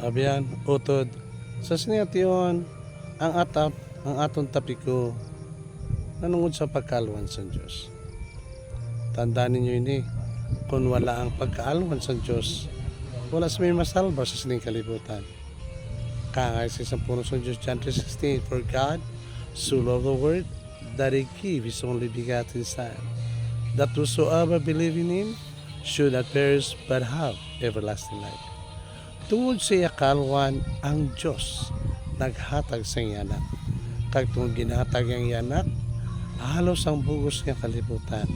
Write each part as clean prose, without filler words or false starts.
Abiyan, utod. Sa sinatiyon, ang atap, ang aton tapiko, nanungod sa pagkalwan sa Diyos. Tandaan ninyo ini, kung wala ang pagkaalwan sa Diyos, wala sa may masalba sa sining kalibutan. Kangay sa isang puno sa Diyos, John 3:16, For God so loved the world that He gave His only begotten Son, that whosoever believe in Him should not perish but have everlasting life. Tungod sa yakalwan ang Diyos naghatag sa iyanak. Kag tungod ginhatag ang iyanak, halos ang bugos niya kalibutan.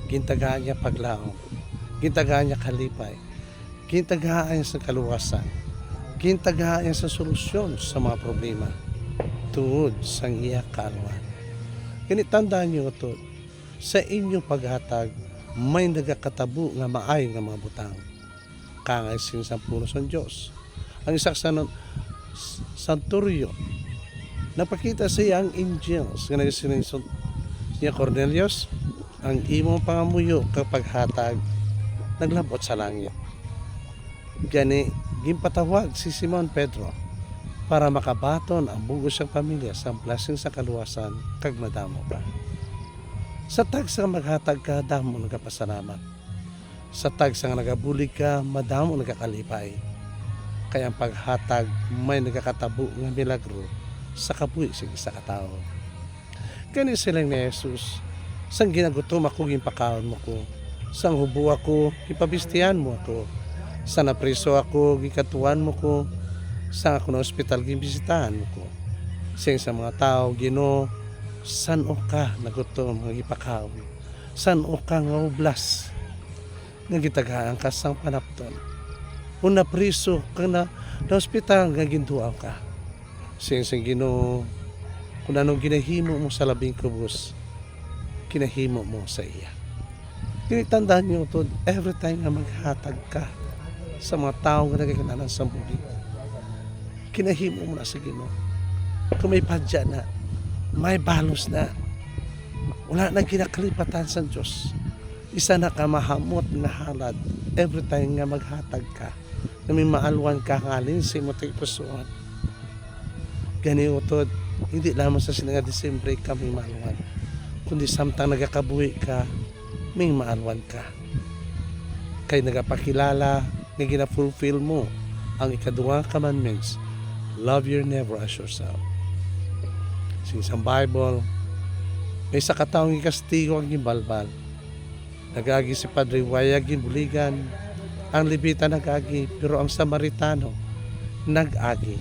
Gintagaan niya paglaom, gintagaan niya kalipay, gintagaan niya sa kaluwasan, gintagaan niya sa solusyon sa mga problema. Tungod sa iyakalwan. Kinitandaan niyo ito, sa inyong paghatag, may nagakatabo nga maayo nga mga butang. Kangay sa puno sa Diyos. Ang isa sa santuryo, napakita siya ang angels nga nagsisinison niya Cornelius, ang imong pangamuyo kapag hatag naglabot sa langit. Gani, gimpatawag si Simon Pedro para makabaton ang bugos sa pamilya sa blessing sa kaluwasan kag madamo pa. Sa tag sa maghatag ka, damo nagapasalamat. Sa tag sa nagabulig ka, madamo nagakalipay. Kaya ang paghatag may nagakatabo ng milagro sa kabuhi sa isa katao. Kani silang ni Jesus, sang ginagutom ako, gimpakaon mo ko. Sang hubo ako, gipabistihan mo ako. Sang napriso ako, gikatuan mo ko. Sang ako na ospital, gimbisitahan mo ko. Siyang sa mga tao, Ginoo, san o ka nagutom, gipakaon. San o ka nga ublas, nga gitagaan ka sang panapton. Una priso ka na hospital nga ginduaw ka. Siyang Ginoo, kung anong ginahimo mo sa labing kubos, kinahimo mo sa iya. Kinitandaan niyo ito, every time nga maghatag ka sa mga tao nga nagkakinanan sa bulig, kinahimo mo na sa Ginoo. Kung may padya na, may balos na, wala na kinakalipatan sa Diyos. Isa na ka mahamot na halad every time nga maghatag ka na may maalwan ka halin sa imong pusoan. Gani utod, hindi lamang sa sinanga Disyembre ka may maalwan, kundi samtang nagakabuhi ka, may maalwan ka. Kay nagapakilala nga gina-fulfill mo ang ikaduhang commandments, love your neighbor as yourself. Sa Bible, may sa kataong ikastigo ang gimbalbal. Nagagi si Padre Wayag buligan, ang Levita nagagi, pero ang Samaritano nagagi.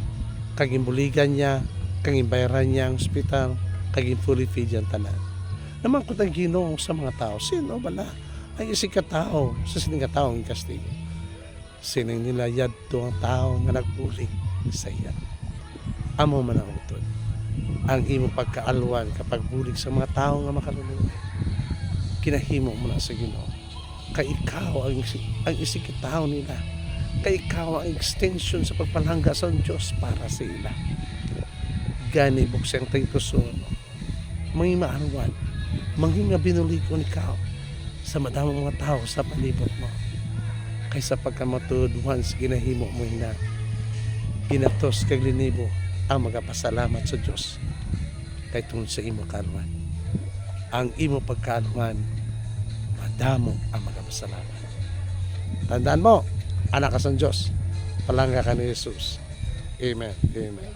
Kaging buligan niya, kaging bayaran niya ang ospital, kaging fully feed ang tanan. Namangkot ang Ginoo sa mga tao, sino bala ang isikatao sa siningataong kastigo? Sinang nilayad to ang tao nga nagbulig sa iya. Amo man ang utod. Ang imo pagkaalwan kapag bulig sa mga tao nga makalulungay, kinahimo mo na sa Ginoo. Kay ikaw ang isikitaw nila. Kay ikaw ang extension sa pagpalangga sa Diyos para sa ila. Gani buksang tayo puso, mga maarwan, mga binulikon ikaw sa madamang mga tao sa palibot mo. Kaysa pagkamatod, once ginahimo mo na ginatos kag linibo ang magapasalamat sa Diyos kay tungod sa imo kalwan. Ang imo pagkalwan, madamo ang magapasalamat. Tandaan mo, anak ka sa Diyos, palangga ka ni Jesus. Amen. Amen.